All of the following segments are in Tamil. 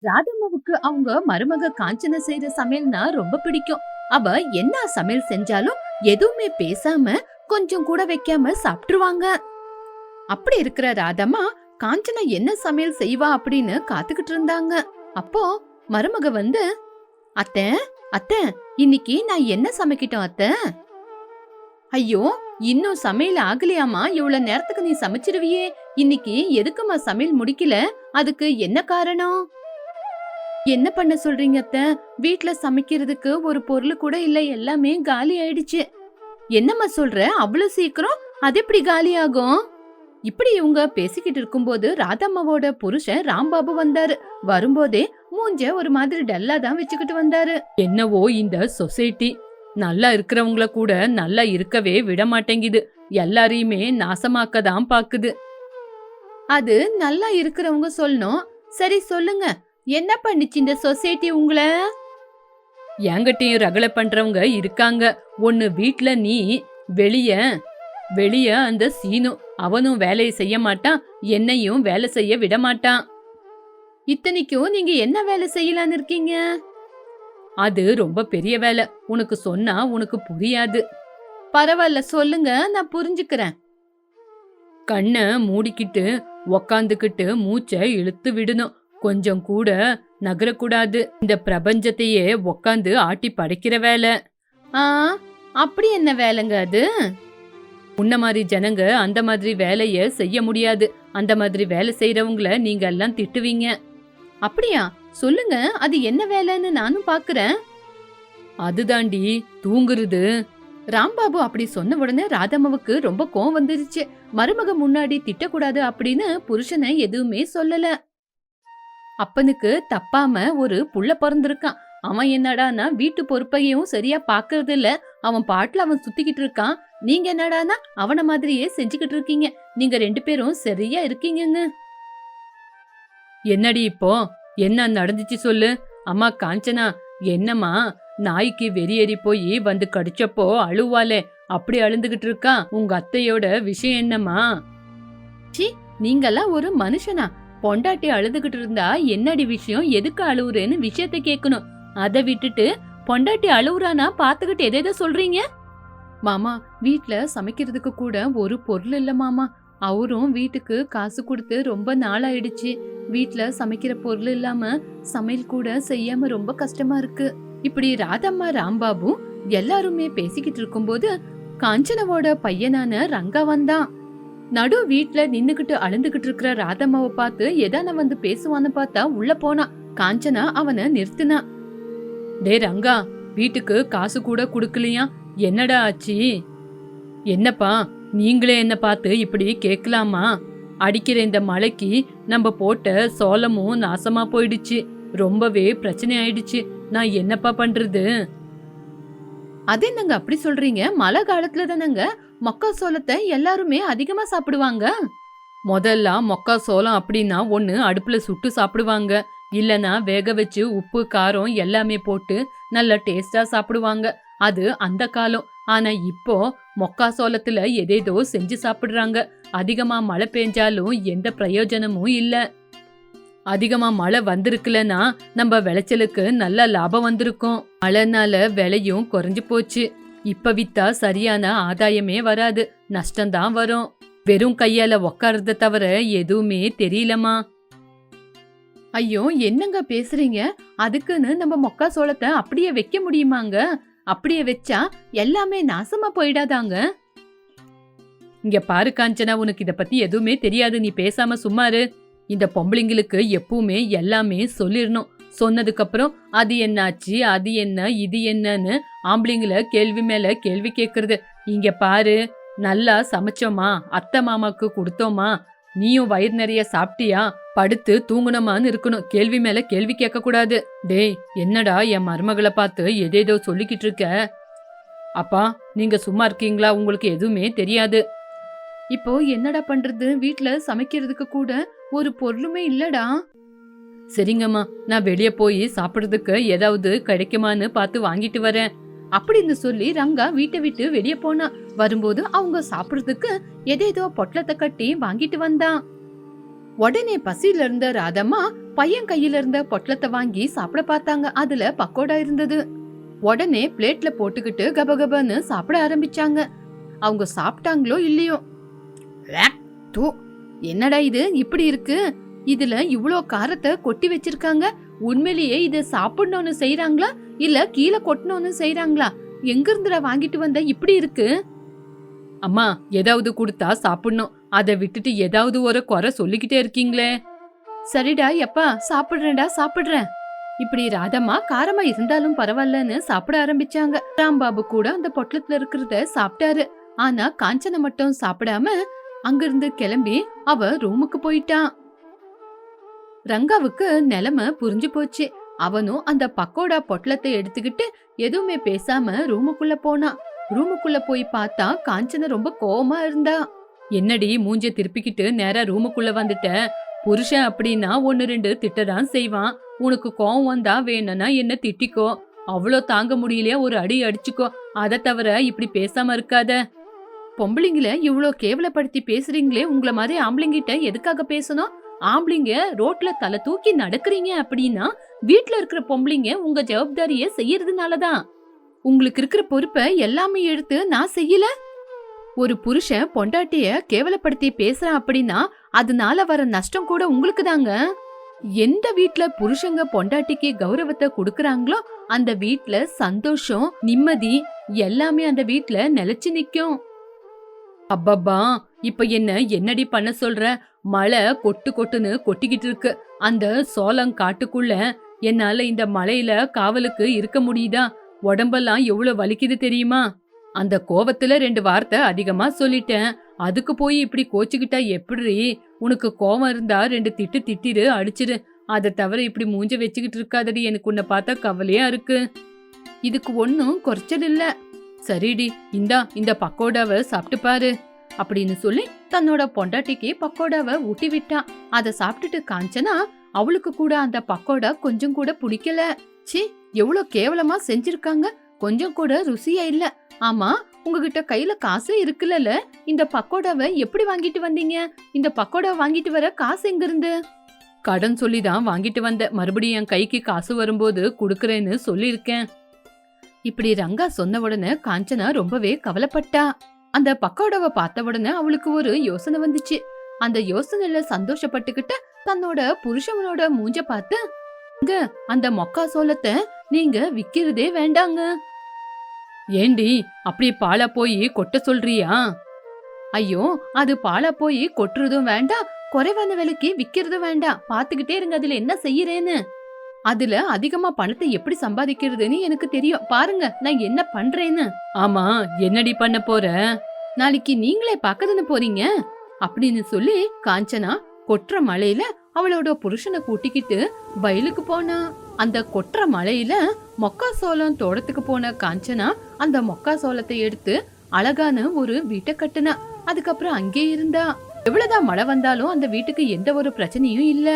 ராதம்மாவுக்கு அவங்க மருமக காஞ்சன செய்யற சமையல்னா ரொம்ப பிடிக்கும். அவ என்ன சமையல் செஞ்சாலும் எதுவுமே பேசாம கொஞ்சம் கூட வைக்காம சாப்பிட்டுருவாங்க. அப்படி இருக்கிற ராதம்மா காஞ்சனா என்ன சமையல் செய்வா அப்படின்னு காத்துக்கிட்டு இருந்தாங்க. அப்போ மருமக வந்து, அத்தை அத்தை, இன்னைக்கு நான் என்ன சமைக்கிட்டோம் அத்தை? ஐயோ, இன்னும் சமையல் ஆகலையாமா? இவ்வளவு நேரத்துக்கு நீ சமைச்சிருவியே, இன்னைக்கு எதுக்குமா சமையல் முடிக்கல? அதுக்கு என்ன காரணம்? என்ன பண்ண சொல்றீங்க அத்தை? வீட்ல சமைக்கிறதுக்கு ஒரு பொருள் கூட இல்ல, எல்லாமே காலி ஆயிடுச்சு. என்னம்மா சொல்ற? அவ்வளவு சீக்கிரம் அது எப்படி காலி ஆகும்? இப்படி இவங்க பேசிக்கிட்டு இருக்கும்போது ராதம்மாவோட புருஷன் ராம்பாபு வந்தாரு. வரும்போதே மூஞ்ச ஒரு மாதிரி டல்லா தான் வச்சுக்கிட்டு வந்தாரு. என்னவோ இந்த சொசைட்டி நல்லா இருக்கிறவங்கள கூட நல்லா இருக்கவே விட மாட்டேங்குது, எல்லாரையுமே நாசமாக்க தான் பாக்குது. அது நல்லா இருக்கிறவங்க சொல்லணும். சரி சொல்லுங்க, என்ன பண்ணிச்சு இந்த சொசைட்டி உங்களை? என்கிட்டயும் ரகலை பண்றவங்க இருக்காங்க. ஒன்னு வீட்ல நீ, வெளிய அந்த சீனு, அவனும் வேலையை செய்ய மாட்டான், என்னையும் வேலை செய்ய விட மாட்டான். இத்தனைக்கும் நீங்க என்ன வேலை செய்யலான்னு இருக்கீங்க? அது ரொம்ப பெரிய வேலை, உனக்கு சொன்னா உனக்கு புரியாது. பரவாயில்ல சொல்லுங்க, நான் புரிஞ்சுக்கிறேன். கண்ண மூடிக்கிட்டு உக்காந்துக்கிட்டு மூச்சை இழுத்து விடணும், கொஞ்சம் கூட நகரக்கூடாது. இந்த பிரபஞ்சத்தையே உக்காந்து ஆட்டி படைக்கிற வேலை. அப்படி என்ன வேலைங்க அது? உன்ன மாதிரி ஜனங்க அந்த மாதிரி வேலைய செய்ய முடியாது. அந்த மாதிரி வேலை செய்யறவங்கள நீங்க எல்லாம் திட்டுவீங்க. அப்படியா? சொல்லுங்க, அது என்ன வேலைன்னு நானும் பாக்குறேன். அதுதாண்டி தூங்குறது. ராம்பாபு அப்படி சொன்ன உடனே ராதம்மாவுக்கு ரொம்ப கோவம் வந்துருச்சு. மருமக முன்னாடி திட்டக்கூடாது அப்படின்னு புருஷனை எதுவுமே சொல்லல. அப்பனுக்கு தப்பாம ஒரு புள்ள பிறந்திருக்கான். அவன் என்னடானா வீட்டு பொறுப்பையும் சரியா பாக்குறது இல்ல, அவன் பாட்டுல அவன் சுத்திக்கிட்டு இருக்கான். நீங்க என்னடானா அவன மாதிரியே செஞ்சுக்கிட்டு இருக்கீங்க. நீங்க 2 பேரும் சரியா இருக்கீங்கங்க. என்னடி இப்போ என்ன நடந்துச்சு சொல்லு. அம்மா காஞ்சனா, என்னம்மா நாய்க்கு வெறியேறி போய் வந்து கடிச்சப்போ அழுவாலே அப்படி அழுந்துகிட்டு இருக்கா? உங்க அத்தையோட விஷயம் என்னம்மா? சி, நீங்கெல்லாம் ஒரு மனுஷனா? பொண்டாட்டி அழுதுகிட்டு இருந்தா என்னடி விஷயம், எதுக்கு அழுவுறேன்னு விஷயத்தை கேட்கணும். அதை விட்டுட்டு பொண்டாட்டி அழுவுறானா பாத்துக்கிட்டு எதை சொல்றீங்க? மாமா, வீட்ல சமைக்கிறதுக்கு கூட ஒரு பொருள் இல்ல மாமா. அவரும் வீட்டுக்கு காசு கொடுத்து ரொம்ப நாளாயிடுச்சு. வீட்ல சமைக்கிற பொருள் இல்லாம சமையல் கூட செய்யாம ரொம்ப கஷ்டமா இருக்கு. இப்படி ராதம்மா ராம்பாபு எல்லாருமே பேசிக்கிட்டு இருக்கும்போது காஞ்சனாவோட பையனான ரங்கா வந்தான். நடு வீட்ல நின்னுகிட்டு அழுந்துகிட்டு இருக்கிற ராதம்மாவை பார்த்து எதான வந்து பேசுவான்னு பார்த்தா உள்ள போனா. காஞ்சனா அவனை நிறுத்தினா. டே ரங்கா, வீட்டுக்கு காசு கூட குடுக்கலையா? என்னடா ஆச்சு? என்னப்பா, நீங்களே என்ன பார்த்து இப்படி கேட்கலாமா? அடிக்கிற இந்த மழைக்கு நம்ம போட்ட சோளமும் நாசமா போயிடுச்சு, ரொம்பவே பிரச்சனை ஆயிடுச்சு. நான் என்னப்பா பண்றது? அது என்னங்க அப்படி சொல்றீங்க? மழை காலத்துல தானங்க மக்கா சோளத்தை எல்லாருமே அதிகமா சாப்பிடுவாங்க. முதல்ல மக்கா சோளம் அப்படின்னா ஒண்ணு அடுப்புல சுட்டு சாப்பிடுவாங்க, இல்லனா வேக வச்சு உப்பு காரம் எல்லாமே போட்டு நல்ல டேஸ்டா சாப்பிடுவாங்க. அது அந்த காலம். ஆனா இப்போ மொக்கா சோளத்துல எதேதோ செஞ்சு சாப்பிடுறாங்க. அதிகமா மழை பெஞ்சாலும் எந்த பிரயோஜனமும் இல்ல. அதிகமா மழை வந்திருக்குலன்னா நம்ம விளைச்சலுக்கு நல்ல லாபம் வந்திருக்கும். மழைனால விலையும் குறைஞ்சு போச்சு. இப்ப வித்தா சரியான ஆதாயமே வராது, நஷ்டம்தான் வரும். வெறும் கையால உக்காரத தவிர எதுவுமே தெரியலமா. ஐயோ, என்னங்க பேசுறீங்க? அதுக்குன்னு நம்ம மொக்கா சோளத்தை அப்படியே வைக்க முடியுமாங்க? அப்படியே வச்சா எல்லாமே நாசமா போயிடாதாங்க? இங்க பாரு காஞ்சனா, உனக்கு இத பத்தி எதுவுமே தெரியாது, நீ பேசாம சும்மாரு. இந்த பொம்பளைங்களுக்கு எப்பவுமே எல்லாமே சொல்லிடணும். சொன்னதுக்கு அப்புறம் அது என்னாச்சு, அது என்ன, இது என்னன்னு ஆம்பளைங்கள கேள்வி மேல கேள்வி கேக்குறது. இங்க பாரு, நல்லா சமைச்சோமா, அத்தை மாமாக்கு கொடுத்தோமா, நீயும் வயிறு நிறைய சாப்பிட்டியா, படுத்து தூங்குனமான்னு இருக்கணும். கேள்வி மேல கேள்வி கேட்க கூடாது. டேய், என்னடா என் மருமகளை பார்த்து எதேதோ சொல்லிக்கிட்டு இருக்க? அப்பா, நீங்க சும்மா இருக்கீங்களா? உங்களுக்கு எதுவுமே தெரியாது. இப்போ என்னடா பண்றது? வீட்ல சமைக்கிறதுக்கு கூட ஒரு பொருளுமே இல்லடா. சரிங்கம்மா, நான் வெளியே போய் சாப்பிடுறதுக்கு ஏதாவது கிடைக்குமான்னு பார்த்து வாங்கிட்டு வரேன் அப்படின்னு சொல்லி ரங்கா வீட்டை விட்டு வெளியே போனா. வரும்போது அவங்க சாப்பிடுறதுக்கு எதேதோ பொட்டலத்தை கட்டி வாங்கிட்டு வந்தான். உடனே பசியில இருந்த ராதம்மா பையன் கையில இருந்த பொட்டலத்தை வாங்கி சாப்பிட பார்த்தாங்க. அதுல பக்கோடா இருந்தது. உடனே பிளேட்ல போட்டுக்கிட்டு கபகபன்னு சாப்பிட ஆரம்பிச்சாங்க. அவங்க சாப்பிட்டாங்களோ இல்லையோ, என்னடா இது இப்படி இருக்கு, இதுல இவ்ளோ காரத்தை கொட்டி வச்சிருக்காங்க, உண்மையிலேயே இத சாப்பிடணும்னு செய்யறாங்களா இல்ல கீழே கொட்டணும்னு செய்யறாங்களா, எங்க இருந்துடா வாங்கிட்டு வந்த இப்படி இருக்கு. அம்மா, ஏதாவது கொடுத்தா சாப்பிடணும், அதை விட்டுட்டு ஏதாவது ஒரு குறை சொல்லிக்கிட்டே இருக்கீங்களே. சரிடா எப்பா, சாப்பிடுறேன்டா சாப்பிடுறேன். இப்படி ராதம்மா காரமா இருந்தாலும் பரவாயில்லன்னு சாப்பிட ஆரம்பிச்சாங்க. ராம்பாபு கூட அந்த பொட்டலத்துல இருக்கிறத சாப்பிட்டாரு. ஆனா காஞ்சனை மட்டும் சாப்பிடாம அங்கிருந்து கிளம்பி அவ ரூமுக்கு போயிட்டான். ரங்காவுக்கு நிலைமை புரிஞ்சு போச்சு. அவனும் அந்த பக்கோடா பொட்டலத்தை எடுத்துக்கிட்டு எதுவுமே பேசாம ரூமுக்குள்ள போனான். ரூமுக்குள்ள போய் பார்த்தா காஞ்சனை ரொம்ப கோவமா இருந்தா. என்னடி மூஞ்ச திருப்பிக்கிட்டு நேரா ரூமுக்குள்ள வந்துட்ட? புருஷன் அப்படின்னா 1-2 திட்டதான் செய்வான். உனக்கு கோவம் வந்தா வேணும்னா என்ன திட்டிக்கோ, அவ்வளோ தாங்க முடியலையா ஒரு அடி அடிச்சுக்கோ, அதை தவிர இப்படி பேசாம இருக்காத. பொம்பளைங்கள இவ்வளோ கேவலப்படுத்தி பேசுறீங்களே, உங்கள மாதிரி ஆம்பளைங்கிட்ட எதுக்காக பேசணும்? ஆம்பளைங்க ரோட்ல தலை தூக்கி நடக்கிறீங்க அப்படின்னா வீட்டுல இருக்கிற பொம்பளைங்க உங்க ஜவாப்தாரிய செய்யறதுனாலதான். உங்களுக்கு இருக்கிற பொறுப்பை எல்லாமே எடுத்து நான் செய்யல. ஒரு புருஷன் பொண்டாட்டிய கேவலப்படுத்தி பேசுறான் அப்படின்னா அதனால வர நஷ்டம் கூட உங்களுக்கு தாங்க. எந்த வீட்ல புருஷங்க பொண்டாட்டிக்கு கௌரவத்தை கொடுக்கறாங்களோ அந்த வீட்ல சந்தோஷம், நிம்மதி எல்லாமே அந்த வீட்ல நிலைச்சு நிக்கும். அப்பப்பா, இப்ப என்னடி பண்ண சொல்ற? மழை கொட்டு கொட்டுன்னு கொட்டிக்கிட்டு இருக்கு. அந்த சோளம் காட்டுக்குள்ள என்னால இந்த மழையில காவலுக்கு இருக்க முடியுதா? உடம்பெல்லாம் எவ்வளவு வலிக்குது தெரியுமா? அந்த கோவத்துல 2 வார்த்தை அதிகமா சொல்லிட்டேன். அதுக்கு போய் இப்படி கோச்சுக்கிட்டா எப்படி? உனக்கு கோவம் இருந்தா 2 திட்டு திட்டிரு, அடிச்சிரு. அதை தவிர இப்படி மூஞ்ச வச்சுக்கிட்டு இருக்காதடி, எனக்கு உன்னை பார்த்தா கவலையா இருக்கு. இதுக்கு ஒன்னும் குறைச்சல் இல்ல. சரிடி, இந்த பக்கோடாவை சாப்பிட்டு பாரு அப்படின்னு சொல்லி தன்னோட பொண்டாட்டிக்கு பக்கோடாவை ஊட்டி விட்டான். அதை சாப்பிட்டுட்டு காஞ்சனா அவளுக்கு கூட அந்த பக்கோடா கொஞ்சம் கூட பிடிக்கல. சி, எவ்வளவு கேவலமா செஞ்சிருக்காங்க, கொஞ்சம் கூட ருசியா இல்ல. ஆமா, உங்ககிட்ட கையில காசு இருக்குல்ல, இந்த பக்கோடாவை எப்படி வாங்கிட்டு வந்தீங்க? இந்த பக்கோடா வாங்கிட்டு வர காசு எங்க இருந்து? கடன் சொல்லிதான் வாங்கிட்டு வந்த, மறுபடியும் என் கைக்கு காசு வரும்போது குடுக்கறேன்னு சொல்லியிருக்கேன். இப்படி ரங்கா சொன்ன உடனே காஞ்சனா ரொம்பவே கவலைப்பட்டா. அந்த பக்கோடாவை பார்த்த உடனே அவளுக்கு ஒரு யோசனை வந்துச்சு. அந்த யோசனையில சந்தோஷப்பட்டுக்கிட்டு தன்னோட புருஷனோட மூஞ்ச பார்த்து, அந்த மொக்கா சோளத்தை நீங்க விக்கிறதே வேண்டாங்க. ஏண்டி அப்படி பாலா போய் கொட்ட சொல்றியா? ஐயோ, அது பாலா போய் கொட்டுறதும் வேண்டாம், குறைவான விலைக்கு விக்கிறதும் வேண்டாம். பாத்துக்கிட்டே இருங்க அதுல என்ன செய்யறேன்னு. அதுல அதிகமா பணத்தை எப்படி சம்பாதிக்கிறதுன்னு எனக்கு தெரியும், பாருங்க நான் என்ன பண்றேன்னு. ஆமா, என்னடி பண்ண போற? நாளைக்கு நீங்களே பாக்கதானே போறீங்க அப்படின்னு சொல்லி காஞ்சனா கொற்ற மழையில அவளோட புருஷனை கூட்டிக்கிட்டு வயலுக்கு போனா. அந்த கொற்ற மழையில மொக்கா சோளம் தோட்டத்துக்கு போன காஞ்சனா அந்த மொக்கா சோளத்தை எடுத்து அழகான ஒரு வீட்டை கட்டுனா. அதுக்கப்புறம் அங்கே இருந்தா. எவ்வளவுதான் மழை வந்தாலும் அந்த வீட்டுக்கு எந்த ஒரு பிரச்சனையும் இல்ல.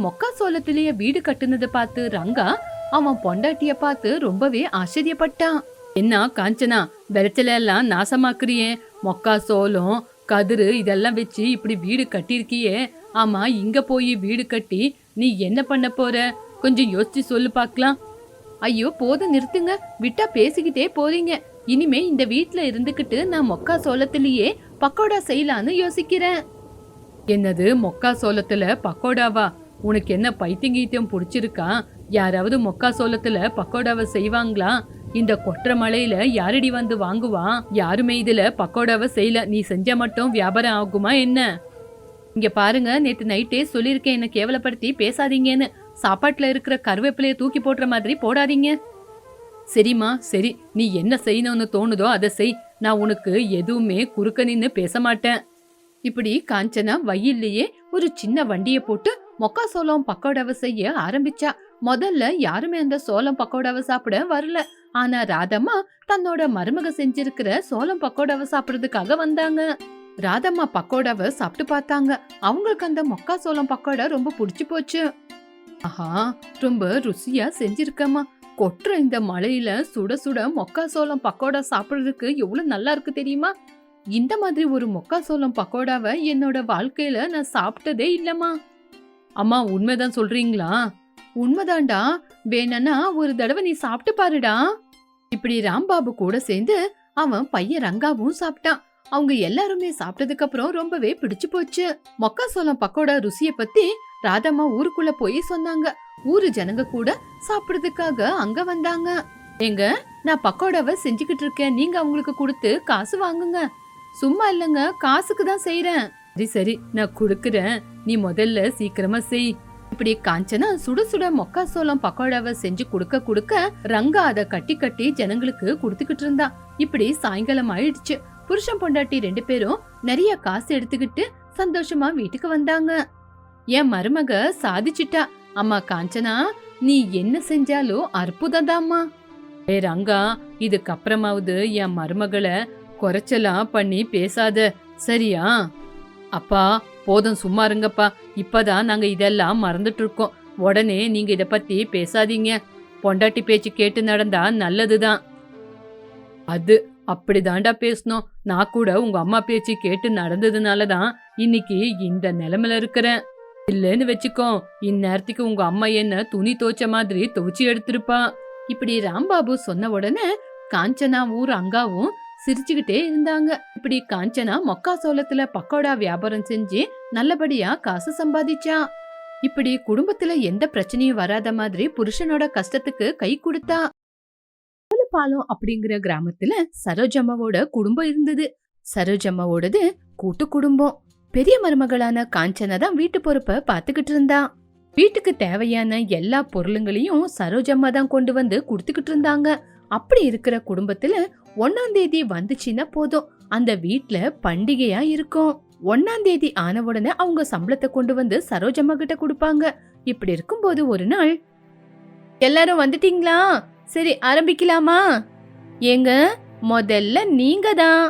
மொக்கா சோளத்திலேயே வீடு கட்டுனதை பார்த்து ரங்கா அவன் பொண்டாட்டிய பார்த்து ரொம்பவே ஆச்சரியப்பட்டான். என்ன காஞ்சனா, விளைச்சல எல்லாம் நாசமாக்குறியே, மொக்கா சோளம் கதிரு இதெல்லாம் வச்சு இப்படி வீடு கட்டிருக்கியே, ஆமா இங்க போய் வீடு கட்டி நீ என்ன பண்ண போற? கொஞ்சம் யோசிச்சு சொல்லு பாக்கலாம். ஐயோ போதும் நிறுத்துங்க, விட்டா பேசிக்கிட்டே போறீங்க. இனிமே இந்த வீட்டுல இருந்துகிட்டு நான் மொக்கா சோளத்திலேயே பக்கோடா செய்யலான்னு யோசிக்கிறேன். என்னது மொக்கா சோளத்துல பக்கோடாவா? உனக்கு என்ன பைத்தியங்கீத்தியம் பிடிச்சிருக்கா? யாராவது மொக்கா சோளத்துல பக்கோடாவை செய்வாங்களா? இந்த கொற்ற மழையில யாரடி வந்து வாங்குவா? யாருமே இதுல பக்கோடாவை செய்யல, நீ செஞ்ச மட்டும் வியாபாரம் ஆகுமா என்ன? இங்க பாருங்க, நேத்து நைட்டே சொல்லிருக்கேன் என்ன கேவலப்படுத்தி பேசாதீங்கன்னு. சாப்பாட்டுல இருக்கிற கருவேப்பிலைய தூக்கி போடுற மாதிரி போடாதீங்க. சரிம்மா சரி, நீ என்ன செய்யணும்னு தோணுதோ அதை செய், நான் உனக்கு எதுவுமே குறுக்க நின்னு பேச மாட்டேன். இப்படி காஞ்சனா வயல்லையே ஒரு சின்ன வண்டிய போட்டு மொக்கா சோளம் பக்கோடாவை செய்ய ஆரம்பிச்சா. முதல்ல யாருமே அந்த சோளம் பக்கோடாவை சாப்பிட வரல. ஆனா ராதம்மா தன்னோட மருமக செஞ்சிருக்கிற சோளம் பக்கோடாவை சாப்பிடுறதுக்காக வந்தாங்க. ராதம்மா பக்கோடாவை சாப்பிட்டு பார்த்தாங்க. அவங்களுக்கு அந்த மொக்கா சோளம் பக்கோடா ரொம்ப பிடிச்சு போச்சு. ஆஹா, ரொம்ப ருசியா செஞ்சிருக்கம்மா. கொட்டுற இந்த மழையில சுட சுட மொக்கா சோளம் பக்கோடா சாப்பிடுறதுக்கு எவ்வளவு நல்லா இருக்கு தெரியுமா? இந்த மாதிரி ஒரு மொக்கா சோளம் பக்கோடாவை என்னோட வாழ்க்கையில நான் சாப்பிட்டதே இல்லம்மா. அம்மா உண்மைதான் சொல்றீங்களா? உண்மைதான்டா. வேணா ஒரு தடவை நீ சாப்பிட்டு பாருடா. இப்படி ராம்பாபு கூட சேர்ந்து அவன் பையன் ரங்காவும் சாப்பிட்டான். அவங்க எல்லாருமே சாப்பிட்டதுக்கு அப்புறம் ரொம்பவே பிடிச்சு போச்சு. மொக்காசோளம் பக்கோடா ருசிய பத்தி ராதம்மா ஊருக்குள்ள போய் சொன்னாங்க. ஊரு ஜனங்க கூட சாப்பிடுறதுக்காக அங்க வந்தாங்க. ஏங்க, நான் பக்கோடாவை செஞ்சுக்கிட்டு இருக்கேன், நீங்க அவங்களுக்கு கொடுத்து காசு வாங்குங்க. சும்மா இல்லங்க, காசுக்கு தான் செய்யறேன். சரி சரி, நான் குடுக்கறேன், நீ முதல்ல சீக்கிரமா செய். இப்படி காஞ்சனா சுட சுட மொக்காசோளம் பக்கோடாவை செஞ்சு கொடுக்க ரங்கா அதை கட்டி கட்டி ஜனங்களுக்கு கொடுத்துக்கிட்டு இருந்தா. இப்படி சாயங்காலம் ஆயிடுச்சு. புருஷன் பொண்டாட்டி 2 பேரும் நிறைய காசு எடுத்துக்கிட்டு சந்தோஷமா வீட்டுக்கு வந்தாங்க. என் மருமக சாதிச்சிட்டா. அம்மா காஞ்சனா, நீ என்ன செஞ்சாலும் அற்புதம்தாம்மா. ஏ ரங்கா, இதுக்கப்புறமாவது என் மருமகளை குறைச்சலாம் பண்ணி பேசாத, சரியா? அப்பா போதும், சும்மா இருங்கப்பா. இப்பதான் நாங்க இதெல்லாம் மறந்துட்டு இருக்கோம். உடனே நீங்க இத பத்தி பேசாதீங்க. பொண்டாட்டி பேச்சு கேட்டு நடந்தா நல்லதுதான். அது அப்படிதான்டா பேசணும். நான் கூட உங்க அம்மா பேச்சு கேட்டு நடந்ததுனாலதான் இன்னைக்கு இந்த நிலைமையில இருக்கிறேன். இல்லன்னு வச்சுக்கோ, இந்நேரத்துக்கு உங்க அம்மா என்ன துணி துவைச்ச மாதிரி துவைச்சு எடுத்திருப்பா. இப்படி ராம்பாபு சொன்ன உடனே காஞ்சனாவும் ரங்காவும் சிரிச்சுக்கிட்டே இருந்தாங்க. இப்படி காஞ்சனா மொக்காசோளத்துல பக்கோடா வியாபாரம் செஞ்சு நல்லபடியா காசு சம்பாதிச்சா. இப்படி குடும்பத்துல எந்த பிரச்சனையும் வராத மாதிரி புருஷனோட கஷ்டத்துக்கு கை கொடுத்தா. பாலம் அப்படிங்கிற கிராமத்துல சரோஜம்மாவோட குடும்பம் இருந்தது. சரோஜம்மாவோடது கூட்டு குடும்பம். பெரிய மருமகளான காஞ்சனா தான் வீட்டு பொறுப்பை பாத்துக்கிட்டு இருந்தா. வீட்டுக்கு தேவையான எல்லா பொருளுங்களையும் சரோஜம்மா தான் கொண்டு வந்து குடுத்துக்கிட்டு இருந்தாங்க. அப்படி இருக்கிற குடும்பத்துல 1ஆம் தேதி வந்துச்சுன்னா போதும், அந்த வீட்ல பண்டிகையா இருக்கும். 1ஆம் தேதி ஆன உடனே அவங்க சம்பளத்தை கொண்டு வந்து சரோஜம்மா கிட்ட கொடுப்பாங்க. இப்படி இருக்கும்போது ஒரு நாள், எல்லாரும் வந்துட்டீங்களா? சரி ஆரம்பிக்கலாமா? ஏங்க, முதல்ல நீங்க தான்.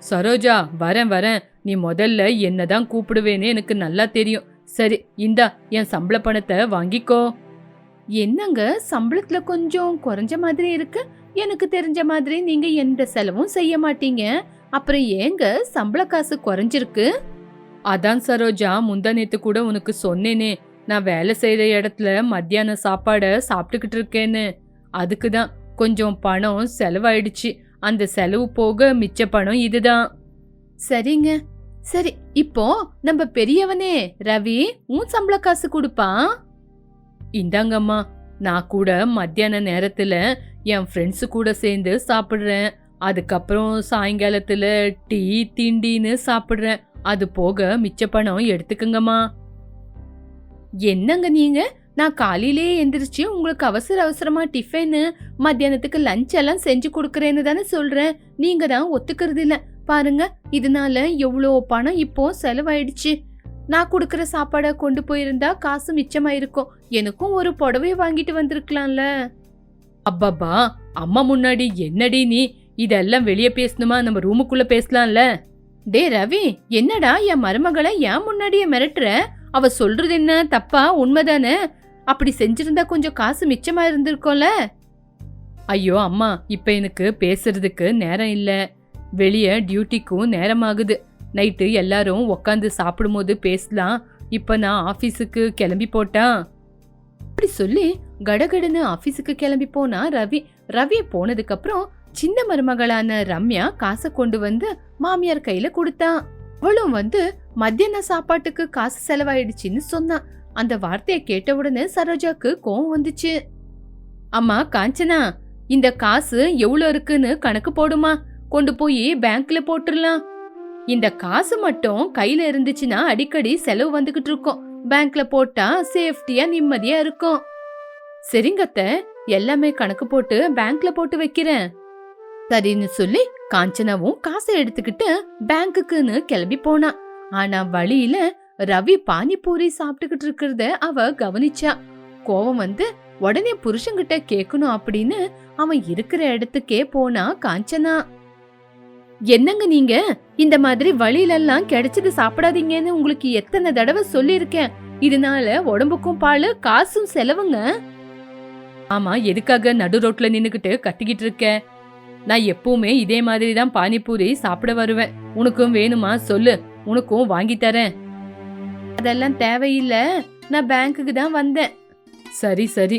சரோஜா, வரேன். நீ முதல்ல என்னதான் கூப்பிடுவேன்னு எனக்கு நல்லா தெரியும். சரி, இந்தா என் சம்பள பணத்தை வாங்கிக்கோ. என்னங்க, சம்பளத்துல கொஞ்சம் குறைஞ்ச மாதிரி இருக்கு. எனக்கு தெரிஞ்ச மாதிரி நீங்க எந்த செலவும் செய்ய மாட்டீங்க. அப்புறம் ஏங்க சம்பள காசு குறைஞ்சிருக்கு? அதான் சரோஜா, முந்தா நேத்து கூட உனக்கு சொன்னேனே, நான் வேலை செய்யற இடத்துல மத்தியான சாப்பாட சாப்பிட்டுக்கிட்டு இருக்கேன்னு. அதுக்குதான் கொஞ்சம் பணம் செலவாயிடுச்சு. அந்த செலவு போக மிச்ச பணம் இதுதான். சரிங்க, சரி. இப்போ நம்ம பெரியவனே ரவி உன் சம்பள காசு கொடுப்பான். இந்தாங்கம்மா, நான் கூட மத்தியான நேரத்துல என் ஃப்ரெண்ட்ஸ் கூட சேர்ந்து சாப்பிடுறேன். அதுக்கப்புறம் சாயங்காலத்துல டீ திண்டின்னு சாப்பிடுறேன். அது போக மிச்ச பணம் எடுத்துக்கங்கம்மா. என்னங்க நீங்க, நான் காலையிலேயே எந்திரிச்சு உங்களுக்கு அவசரமா டிஃபனு, மத்தியானத்துக்கு லஞ்ச் எல்லாம் செஞ்சு கொடுக்கறேன்னு தானே சொல்றேன். நீங்க தான் ஒத்துக்கிறது இல்ல. பாருங்க, இதனால எவ்வளோ பணம் இப்போ செலவாயிடுச்சு. நான் கொடுக்கற சாப்பாட கொண்டு போயிருந்தா காசு மிச்சமாயிருக்கும். எனக்கும் ஒரு புடவை வாங்கிட்டு வந்திருக்கலாம்ல. அப்பப்பா, அம்மா முன்னாடி என்னடி நீ இதெல்லாம் வெளியே பேசணுமா? நம்ம ரூமுக்குள்ள பேசலாம்ல. டே ரவி, என்னடா என் மருமகளை ஏன் முன்னாடியே மிரட்டுற? அவ சொல்றது என்ன தப்பா? உண்மைதானே? அப்படி செஞ்சிருந்தா கொஞ்சம் காசு மிச்சமா இருந்திருக்கோம்ல. ஐயோ அம்மா, இப்ப எனக்கு பேசுறதுக்கு நேரம் இல்ல. வெளிய டியூட்டிக்கும் நேரமாகுது. நைட்டு எல்லாரும் உக்காந்து சாப்பிடும்போது பேசலாம். இப்ப நான் ஆபீஸுக்கு கிளம்பி போட்டா. அப்படி சொல்லி கடகடன்னு ஆபீஸுக்கு கிளம்பி போனா ரவி. ரவி போனதுக்கு அப்புறம் சின்ன மருமகளான ரம்யா காசை கொண்டு வந்து மாமியார் கையில கொடுத்தா. அவளும் வந்து மத்தியான சாப்பாட்டுக்கு காசு செலவாயிடுச்சுன்னு சொன்னா. அந்த வார்த்தையை கேட்ட உடனே சரோஜாக்கு கோவம் வந்துச்சு. அம்மா காஞ்சனா, இந்த காசு எவ்வளவு இருக்குன்னு கணக்கு போடுமா, கொண்டு போய் பேங்க்ல போட்டுடலாம். இந்த காசு மட்டும் கையில இருந்துச்சுன்னா அடிக்கடி செலவு வந்துகிட்டு இருக்கும். பேங்க்ல போட்டா சேஃப்டியா நிம்மதியா இருக்கும். சரிங்கத்த, எல்லாமே கணக்கு போட்டு பேங்க்ல போட்டு வைக்கிறேன். சரின்னு சொல்லி காஞ்சனாவும் காசை எடுத்துக்கிட்டு பேங்க்குன்னு கிளம்பி போனா. ஆனா வழியில ரவி பானிபூரி சாப்பிட்டுக்கிட்டு இருக்கிறத அவ கவனிச்சா. கோவம் வந்து உடனே புருஷன்கிட்ட கேட்கணும் அப்படின்னு அவன் இருக்கிற இடத்துக்கே போனா காஞ்சனா. என்னங்க நீங்க, இந்த மாதிரி வழியில எல்லாம் கிடைச்சது சாப்பிடாதீங்கன்னு உங்களுக்கு எத்தனை தடவை சொல்லியிருக்கேன். இதனால உடம்புக்கும் பாலு, காசும் செலவுங்க. ஆமா, எதுக்காக நடு ரோட்ல நின்னுக்கிட்டு கத்திக்கிட்டு இருக்க? நான் எப்பவுமே இதே மாதிரி தான் பானிபூரி சாப்பிட வருவேன். உனக்கும் வேணுமா சொல்லு, உனக்கும் வாங்கி தரேன். அதெல்லாம் தேவையில்ல, நான் பேங்க்குக்கு தான் வந்தேன். சரி சரி,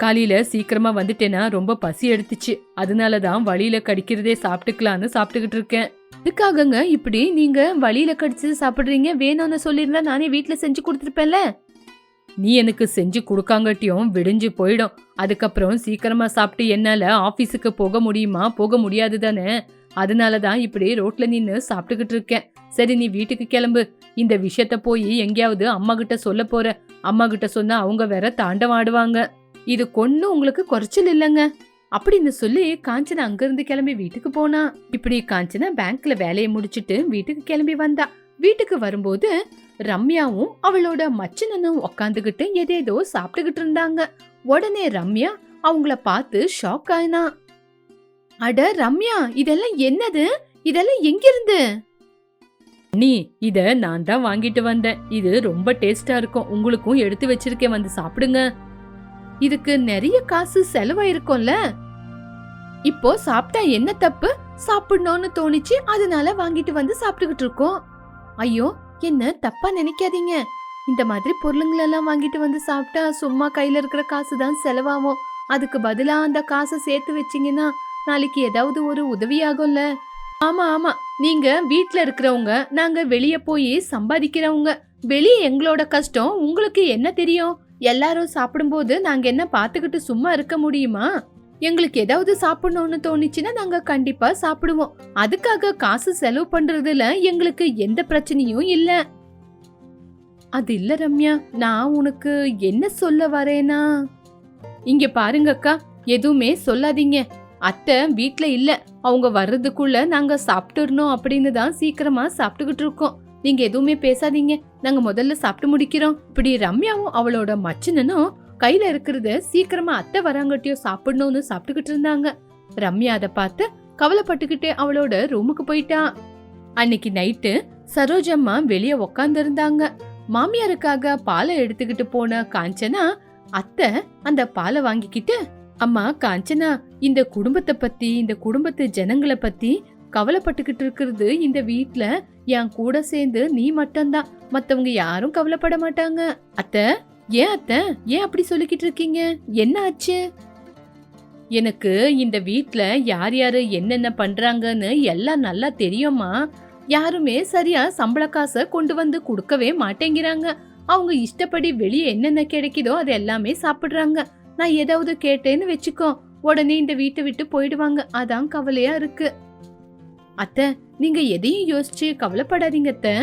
காலையில சீக்கிரமா வந்துட்டேனா ரொம்ப பசி எடுத்துச்சு, அதனாலதான் வழியில கடிக்கிறதே சாப்பிட்டுக்கலான்னு சாப்பிட்டுக்கிட்டு இருக்கேன். இதுக்காகங்க இப்படி நீங்க வழியில கடிச்சு சாப்பிடுறீங்க? வேணும்னு சொல்லிருந்தா நானே வீட்டுல செஞ்சு கொடுத்துருப்பேன்ல. நீ எனக்கு செஞ்சு கொடுக்காங்கட்டியும் விடிஞ்சு போயிடும். அதுக்கப்புறம் சீக்கிரமா சாப்பிட்டு என்னால ஆபீஸுக்கு போக முடியுமா? போக முடியாது தானே. அதனாலதான் இப்படி ரோட்ல நின்னு சாப்பிட்டுக்கிட்டு இருக்கேன். சரி, நீ வீட்டுக்கு கிளம்பு. இந்த விஷயத்த போய் எங்கேயாவது அம்மா கிட்ட சொல்ல போற. அம்மா கிட்ட சொன்னா அவங்க வேற தாண்டம் ஆடுவாங்க. இது கொன்னு உங்களுக்கு குறைச்சல் இல்லைங்க அப்படின்னு சொல்லி காஞ்சனா அங்கிருந்து கிளம்பி வீட்டுக்கு போனா. இப்படி காஞ்சனா பேங்க்ல வேலையை முடிச்சிட்டு வீட்டுக்கு கிளம்பி வந்தா. வீட்டுக்கு வரும்போது ரம்யாவும் அவளோட மச்சனனும் உக்காந்துகிட்டு எதேதோ சாப்பிட்டுக்கிட்டு இருந்தாங்க. உடனே ரம்யா அவங்கள பார்த்து ஷாக் ஆயினா. அட ரம்யா, இதெல்லாம் என்னது? இதெல்லாம் எங்கிருந்து? நீ இத நான் தான் வாங்கிட்டு வந்தேன். இது ரொம்ப டேஸ்டா இருக்கும். உங்களுக்கும் எடுத்து வச்சிருக்கேன், வந்து சாப்பிடுங்க. இதுக்கு நிறைய காசு செலவாயிருக்கும்ல. இப்போ சாப்பிட்டா என்ன தப்பு? சாப்பிடணும்னு தோணிச்சு, அதனால வாங்கிட்டு வந்து சாப்பிட்டுக்கிட்டு இருக்கோம். ஐயோ, என்ன தப்பா நினைக்காதீங்க. இந்த மாதிரி பொருளுங்களெல்லாம் வாங்கிட்டு வந்து சாப்பிட்டா சும்மா கையில இருக்கிற காசு தான் செலவாகும். அதுக்கு பதிலா அந்த காசை சேர்த்து வச்சீங்கன்னா நாளைக்கு ஏதாவது ஒரு உதவியாகும்ல. ஆமா ஆமா, நீங்க வீட்ல இருக்கிறவங்க, நாங்க வெளிய போய் சம்பாதிக்கிறவங்க. வெளியே எங்களோட கஷ்டம் உங்களுக்கு என்ன தெரியும்? எல்லாரும் சாப்பிடும்போது நாங்க என்ன பாத்துக்கிட்டு சும்மா இருக்க முடியுமா? எங்களுக்கு ஏதாவது சாப்பிடணும்னு தோணுச்சுன்னா நாங்க கண்டிப்பா சாப்பிடுவோம். அதுக்காக காசு செலவு பண்றதுல எங்களுக்கு எந்த பிரச்சனையும் இல்ல. அது இல்ல ரம்யா, நான் உனக்கு என்ன சொல்ல வரேனா, இங்க பாருங்க அக்கா, எதுவுமே சொல்லாதீங்க. அத்தை வீட்ல இல்ல, அவங்க வர்றதுக்குள்ள நாங்க சாப்பிட்டுறணும் அப்படின்னு தான் சீக்கிரமா சாப்பிட்டுக்கிட்டு இருக்கோம். நீங்க எதுவுமே பேசாதீங்க, நாங்க முதல்ல சாப்பிட்டு முடிக்கிறோம். இப்படி ரம்யாவும் அவளோட மச்சனனும் கையில இருக்கிறத சீக்கிரமா அத்தை வராங்கட்டியோ சாப்பிடணும்னு சாப்பிட்டுக்கிட்டு இருந்தாங்க. ரம்யா அதை பார்த்து கவலைப்பட்டுக்கிட்டே அவளோட ரூமுக்கு போயிட்டா. அன்னைக்கு நைட்டு சரோஜம்மா வெளியே உக்காந்து இருந்தாங்க. மாமியாருக்காக பாலை எடுத்துக்கிட்டு போன காஞ்சனா அத்தை அந்த பாலை வாங்கிக்கிட்டு, அம்மா காஞ்சனா, இந்த குடும்பத்தை பத்தி, இந்த குடும்பத்து ஜனங்களை பத்தி கவலைப்பட்டுக்கிட்டு இருக்கிறது இந்த வீட்ல என் கூட சேர்ந்து நீ மட்டும்தான். மத்தவங்க யாரும் கவலைப்பட மாட்டாங்க. அத்தை, ஏன் அப்படி சொல்லிக்கிட்டு இருக்கீங்க? என்ன ஆச்சு? எனக்கு இந்த வீட்ல யார் யாரு என்னென்ன பண்றாங்கன்னு எல்லாம் நல்லா தெரியுமா. யாருமே சரியா சம்பள காசை கொண்டு வந்து கொடுக்கவே மாட்டேங்கிறாங்க. அவங்க இஷ்டப்படி வெளியே என்னென்ன கிடைக்குதோ அது எல்லாமே சாப்பிடுறாங்க. நான் ஏதாவது கேட்டேன்னு வச்சுக்கோ, உடனே இந்த வீட்டை விட்டு போயிடுவாங்க. அதான் கவலையா இருக்கு. அத்தை, நீங்க எதையும் யோசிச்சு கவலைப்படாதீங்க அத்தை.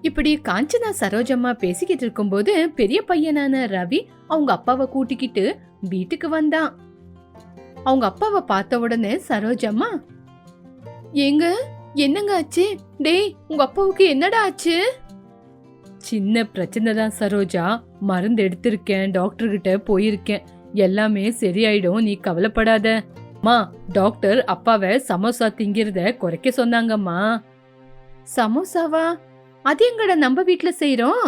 இப்படி காஞ்சனா சரோஜம்மா பேசிக்கிட்டு இருக்கும்போது பெரிய பையனான ரவி அவங்க அப்பாவை கூட்டிக்கிட்டு வீட்டுக்கு வந்தான். அவங்க அப்பாவை பார்த்த உடனே சரோஜம்மா, ஏங்க என்னங்க ஆச்சு? டேய், உங்க அப்பாவுக்கு என்னடா ஆச்சு? சின்ன பிரச்சனை தான் சரோஜா, மருந்து எடுத்திருக்கேன், டாக்டர் கிட்ட போயிருக்கேன், எல்லாமே சரியாயிடும், நீ கவலைப்படாத. அம்மா, டாக்டர் அப்பாவை சமோசா திங்கிறத குறைக்க சொன்னாங்கம்மா. சமோசாவா? அது எங்கட நம்ம வீட்ல செய்யறோம்?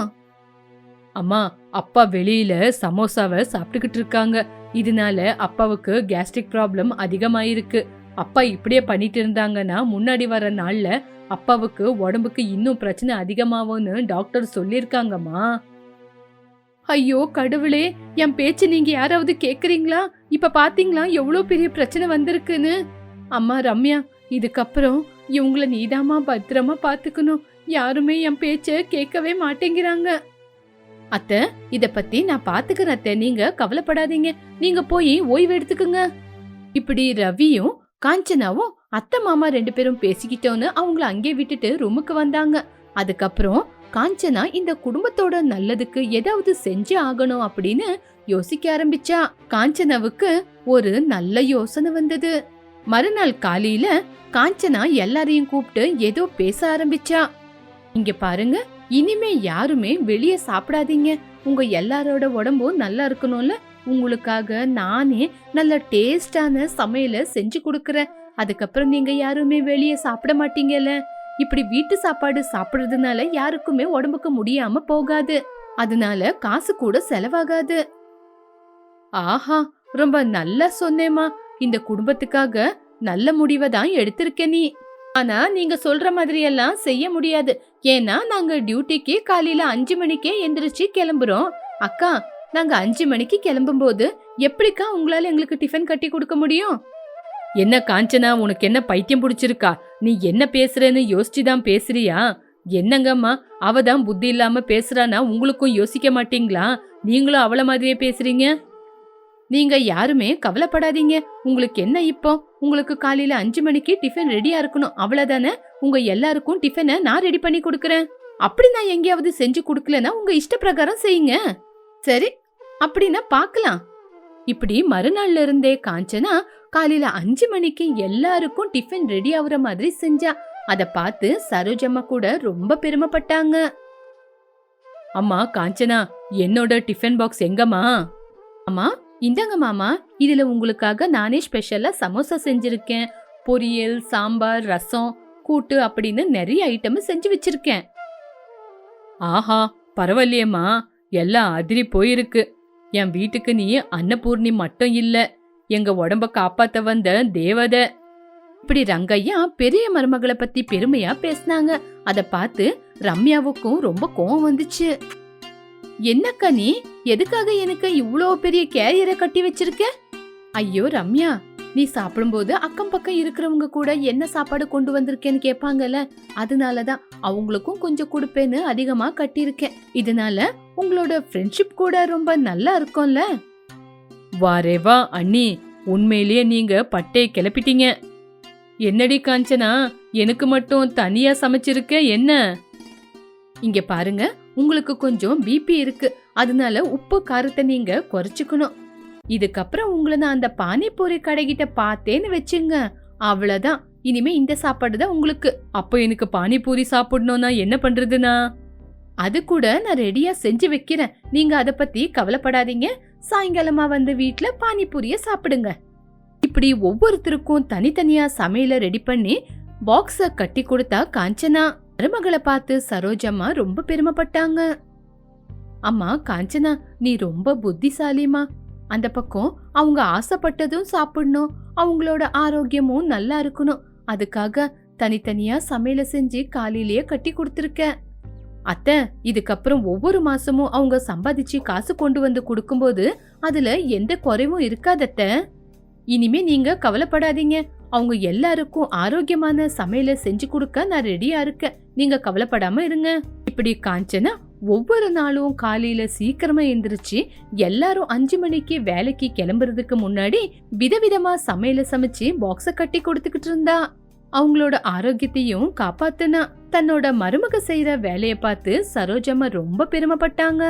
அம்மா, அப்பா வெளியில சமோசாவை சாப்பிட்டுக்கிட்டு இருக்காங்க. இதனால அப்பாவுக்கு கேஸ்ட்ரிக் ப்ராப்ளம் அதிகமாயிருக்கு. அப்பா இப்படியே பண்ணிட்டு இருந்தாங்கன்னா முன்னாடி வர நாள்ல அப்பாவுக்கு உடம்புக்கு இன்னும் பிரச்சனை அதிகமாகும்னு டாக்டர் சொல்லிருக்காங்கம்மா. ஐயோ கடவுளே, என் பேச்சு நீங்க யாராவது கேக்குறீங்களா? இப்ப பாத்தீங்களா எவ்வளவு பெரிய பிரச்சனை வந்திருக்குன்னு? அம்மா ரம்யா, இதுக்கப்புறம் இவங்கள நீதாமா பத்திரமா பாத்துக்கணும். யாருமே என் பேச்ச கேட்கவே மாட்டேங்கிறாங்க. அத்தை, இத பத்தி நான் பாத்துக்கிறேன் அத்தை, நீங்க கவலைப்படாதீங்க. நீங்க போய் ஓய்வு எடுத்துக்குங்க. இப்படி ரவியும் காஞ்சனாவும் அத்தை மாமா 2 பேரும் பேசிக்கிட்டோன்னு அவங்கள அங்கே விட்டுட்டு ரூமுக்கு வந்தாங்க. அதுக்கப்புறம் காஞ்சனா இந்த குடும்பத்தோட நல்லதுக்கு ஏதாவது செஞ்சு ஆகணும் அப்படின்னு யோசிக்க ஆரம்பிச்சா. காஞ்சனாவுக்கு ஒரு நல்ல யோசனை வந்தது. மறுநாள் காலையில காஞ்சனா எல்லாரையும் கூப்பிட்டு ஏதோ பேச ஆரம்பிச்சா. இங்க பாருங்க, இனிமே யாருமே வெளியே சாப்பிடாதீங்க. உங்க எல்லாரோட உடம்பும் நல்லா இருக்கணும்ல, உங்களுக்காக நானே நல்ல டேஸ்டான சமையல செஞ்சு கொடுக்கறேன். அதுக்கப்புறம் நீங்க யாருமே வெளியே சாப்பிட மாட்டீங்கல்ல. இப்படி வீட்டு சாப்பாடு சாப்பிடுறதுனால யாருக்குமே உடம்புக்கு முடியாம போகாது. அதனால காசு கூட செலவாகாது. ஆஹா, ரொம்ப நல்லா சொன்னேமா. இந்த குடும்பத்துக்காக நல்ல முடிவை தான் எடுத்திருக்க நீ. ஆனா நீங்க சொல்ற மாதிரி எல்லாம் செய்ய முடியாது. ஏன்னா நாங்க டியூட்டிக்கு காலையில 5 மணிக்கே எந்திரிச்சு கிளம்புறோம். அக்கா, நாங்க 5 மணிக்கு கிளம்பும் போது எப்படிக்கா உங்களால எங்களுக்கு டிஃபன் கட்டி கொடுக்க முடியும்? என்ன காஞ்சனா, உனக்கு என்ன பைத்தியம் பிடிச்சிருக்கா? நீ என்ன பேசுறேன்னு யோசிச்சுதான் பேசுறியா? என்னங்கம்மா, அவ தான் புத்தி இல்லாம பேசுறானா உங்களுக்கும் யோசிக்க மாட்டீங்களா? நீங்களும் அவள மாதிரியே பேசுறீங்க. நீங்க யாருமே கவலைப்படாதீங்க. உங்களுக்கு என்ன இப்போ? உங்களுக்கு காலையில 5 மணிக்கு டிஃபன் ரெடியா இருக்கணும், அவ்வளவுதானே? உங்க எல்லாருக்கும் டிஃபனை நான் ரெடி பண்ணி கொடுக்கறேன். அப்படி நான் எங்கேயாவது செஞ்சு கொடுக்கலன்னா உங்க இஷ்ட பிரகாரம் செய்யுங்க. சரி, அப்படின்னா பாக்கலாம். இப்படி மறுநாள்ல இருந்தே காஞ்சனா காலையில 5 மணிக்கு எல்லாருக்கும் டிஃபன் ரெடி ஆகுற மாதிரி செஞ்சா. அத பார்த்து சரோஜம்மா கூட ரொம்ப பெருமைப்பட்டாங்க. அம்மா காஞ்சனா, என்னோட டிஃபன் பாக்ஸ் எங்கம்மா? அம்மா, இந்தாங்க மாமா, இதுல உங்களுக்காக நானே ஸ்பெஷலா சமோசா செஞ்சிருக்கேன். பொரியல், சாம்பார், ரசம், கூட்டு அப்படின்னு நிறைய ஐட்டம் செஞ்சு வச்சிருக்கேன். ஆஹா, பரவாயில்லையம்மா, எல்லாம் அதிரி போயிருக்கு. என் வீட்டுக்கு நீ அன்னபூர்ணி மட்டும் இல்ல, எங்க உடம்ப காப்பாத்த வந்த தேவதை. இப்படி ரங்கையா பெரிய மருமகளை பத்தி பெருமையா பேசினாங்க. அத பார்த்து ரம்யாவுக்கும் ரொம்ப கோவம் வந்துச்சு. என்னக்கா நீ எதுக்காக எனக்கு இவ்ளோ பெரிய கேரியரை கட்டி வச்சிருக்க? ஐயோ ரம்யா, நீ சாப்பிடும்போது அக்கம் பக்கம் இருக்கிறவங்க கூட என்ன சாப்பாடு கொண்டு வந்திருக்கேன்னு கேட்பாங்கல்ல, அதனாலதான் அவங்களுக்கும் கொஞ்சம் கொடுப்பேன்னு அதிகமா கட்டியிருக்கேன். இதனால உங்களோட ஃப்ரெண்ட்ஷிப் கூட ரொம்ப நல்லா இருக்கும்ல. வாரேவா அண்ணி, உண்மையிலேயே நீங்க பட்டையை கிளப்பிட்டீங்க. என்னடி காஞ்சனா, எனக்கு மட்டும் தனியா சமைச்சிருக்க என்ன? இங்க பாருங்க, உங்களுக்கு கொஞ்சம் பிபி இருக்கு, அதனால உப்பு காரத்தை நீங்க குறைச்சுக்கணும். இதுக்கப்புறம் உங்களை நான் அந்த பானிபூரி கடைகிட்ட பார்த்தேன்னு வச்சுங்க, அவ்வளவுதான். இனிமே இந்த சாப்பாடு தான் உங்களுக்கு. அப்ப எனக்கு பானிபூரி சாப்பிடணும்னா என்ன பண்றதுனா? அது கூட நான் ரெடியா செஞ்சு வைக்கிறேன், நீங்க அத பத்தி கவலைப்படாதீங்க. சாயங்காலமா வந்து வீட்ல பானிபூரிய சாப்பிடுங்க. இப்படி ஒவ்வொருத்தருக்கும் தனித்தனியா சமையல ரெடி பண்ணி பாக்ஸ கட்டி கொடுத்தா காஞ்சனா. மருமகளை பார்த்து சரோஜம்மா ரொம்ப பெருமைப்பட்டாங்க. அம்மா காஞ்சனா, நீ ரொம்ப புத்திசாலிமா. அந்த பக்கம் அவங்க ஆசைப்பட்டதும் சாப்பிடணும், அவங்களோட ஆரோக்கியமும் நல்லா இருக்கணும். அதுக்காக தனித்தனியா சமையல செஞ்சு காலையிலேயே கட்டி கொடுத்துருக்க. அத்தை, இதுக்கப்புறம் ஒவ்வொரு மாசமும் அவங்க சம்பாதிச்சு காசு கொண்டு வந்து கொடுக்கும்போது அதுல எந்த குறைவும் இருக்காதத்த. இனிமே நீங்க கவலைப்படாதீங்க. அவங்க எல்லாருக்கும் ஆரோக்கியமான சமையல செஞ்சு கொடுக்க நான் ரெடியா இருக்கேன், நீங்க கவலைப்படாம இருங்க. இப்படி காஞ்சனா ஒவ்வொரு நாளும் காலையில சீக்கிரமா எந்திரிச்சு எல்லாரும் 5 மணிக்கு வேலைக்கு கிளம்புறதுக்கு முன்னாடி விதவிதமா சமையல சமைச்சு பாக்ஸ கட்டி கொடுத்துக்கிட்டு இருந்தா. அவங்களோட ஆரோக்கியத்தையும் காப்பாத்துனா. தன்னோட மருமக செய்யற வேலைய பார்த்து சரோஜம்மா ரொம்ப பெருமைப்பட்டாங்க.